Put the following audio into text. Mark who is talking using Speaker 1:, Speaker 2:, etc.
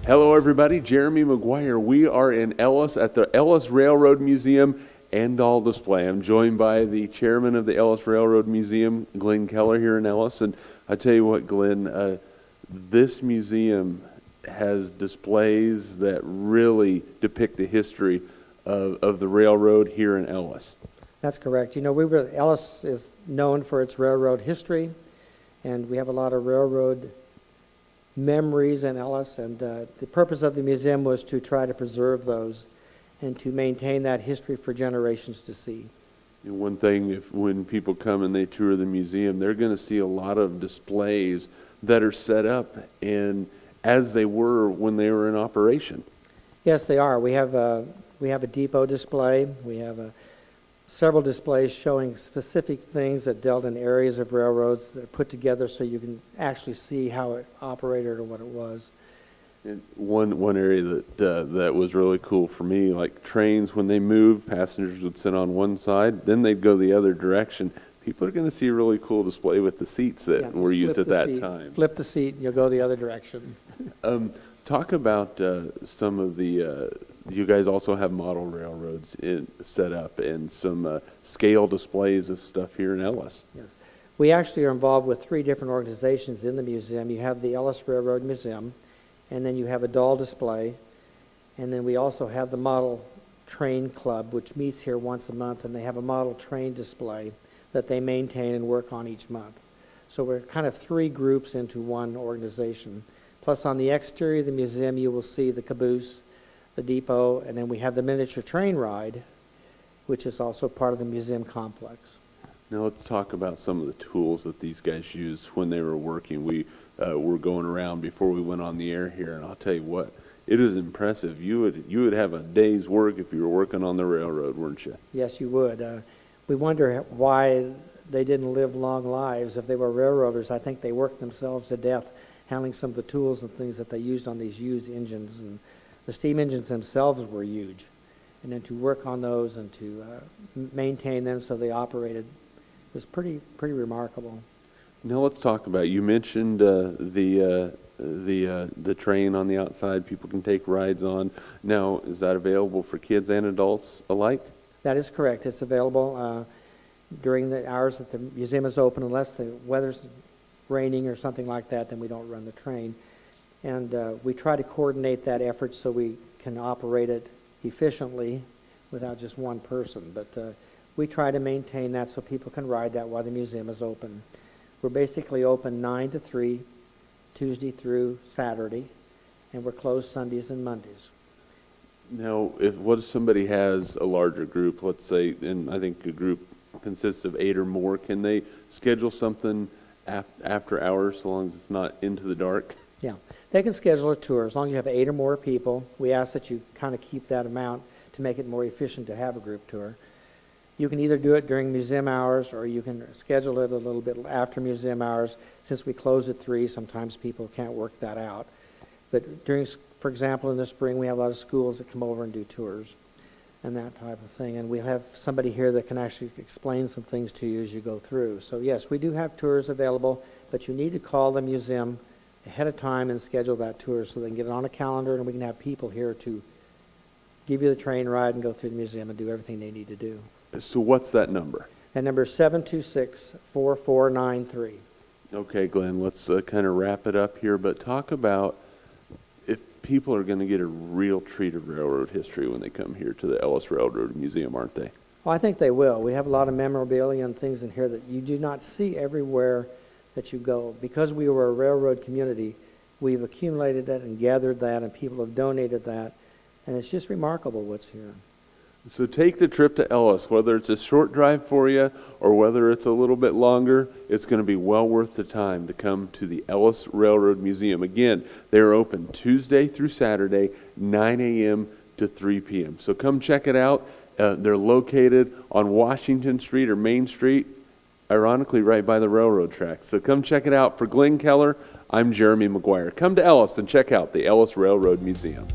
Speaker 1: Hello, everybody. Jeremy McGuire. We are in Ellis at the Ellis Railroad Museum and Doll Display. I'm joined by the chairman of the Ellis Railroad Museum, Glenn Keller, here in Ellis. And I tell you what, Glenn, this museum has displays that really depict the history of the railroad here in Ellis.
Speaker 2: That's correct. You know, Ellis is known for its railroad history, and we have a lot of railroad memories in Ellis, and the purpose of the museum was to try to preserve those and to maintain that history for generations to see.
Speaker 1: And one thing, when people come and they tour the museum, they're going to see a lot of displays that are set up and as they were when they were in operation.
Speaker 2: Yes, they are. We have a depot display. We have several displays showing specific things that dealt in areas of railroads that are put together so you can actually see how it operated or what it was.
Speaker 1: And one area that was really cool for me, like trains, when they moved, passengers would sit on one side, then they'd go the other direction. People are going to see a really cool display with the seats that were used at that time.
Speaker 2: Flip the seat and you'll go the other direction.
Speaker 1: Talk about some of the, you guys also have model railroads set up and some scale displays of stuff here in Ellis.
Speaker 2: Yes. We actually are involved with 3 different organizations in the museum. You have the Ellis Railroad Museum, and then you have a doll display, and then we also have the Model Train Club, which meets here once a month, and they have a model train display that they maintain and work on each month. So we're kind of 3 groups into one organization. Plus on the exterior of the museum you will see the caboose, the depot, and then we have the miniature train ride, which is also part of the museum complex.
Speaker 1: Now let's talk about some of the tools that these guys used when they were working. We were going around before we went on the air here, and I'll tell you what, it is impressive. You would have a day's work if you were working on the railroad, weren't you?
Speaker 2: Yes, you would. We wonder why they didn't live long lives. If they were railroaders, I think they worked themselves to death handling some of the tools and things that they used on these used engines. And the steam engines themselves were huge. And then to work on those and to maintain them so they operated was pretty remarkable.
Speaker 1: Now let's talk about, you mentioned the train on the outside people can take rides on. Now, is that available for kids and adults alike?
Speaker 2: That is correct. It's available during the hours that the museum is open, unless the weather's raining or something like that, then we don't run the train. And we try to coordinate that effort so we can operate it efficiently without just one person. But we try to maintain that so people can ride that while the museum is open. We're basically open 9 to 3, Tuesday through Saturday, and we're closed Sundays and Mondays.
Speaker 1: Now, what if somebody has a larger group, let's say, and I think a group consists of 8 or more, can they schedule something after hours so long as it's not into the dark?
Speaker 2: Yeah, they can schedule a tour as long as you have 8 or more people. We ask that you kind of keep that amount to make it more efficient to have a group tour. You can either do it during museum hours or you can schedule it a little bit after museum hours. Since we close at 3, sometimes people can't work that out. But during, for example, in the spring, we have a lot of schools that come over and do tours and that type of thing. And we have somebody here that can actually explain some things to you as you go through. So yes, we do have tours available, but you need to call the museum ahead of time and schedule that tour so they can get it on a calendar and we can have people here to give you the train ride and go through the museum and do everything they need to do.
Speaker 1: So what's that number?
Speaker 2: That number is 726-4493.
Speaker 1: Okay, Glenn, let's kind of wrap it up here, but talk about if people are going to get a real treat of railroad history when they come here to the Ellis Railroad Museum, aren't they?
Speaker 2: Well, I think they will. We have a lot of memorabilia and things in here that you do not see everywhere that you go. Because we were a railroad community, we've accumulated that and gathered that, and people have donated that, and it's just remarkable what's here.
Speaker 1: So take the trip to Ellis, whether it's a short drive for you or whether it's a little bit longer, it's going to be well worth the time to come to the Ellis Railroad Museum. Again, they're open Tuesday through Saturday, 9 a.m. to 3 p.m. So come check it out. They're located on Washington Street or Main Street, ironically right by the railroad tracks. So come check it out. For Glenn Keller, I'm Jeremy McGuire. Come to Ellis and check out the Ellis Railroad Museum.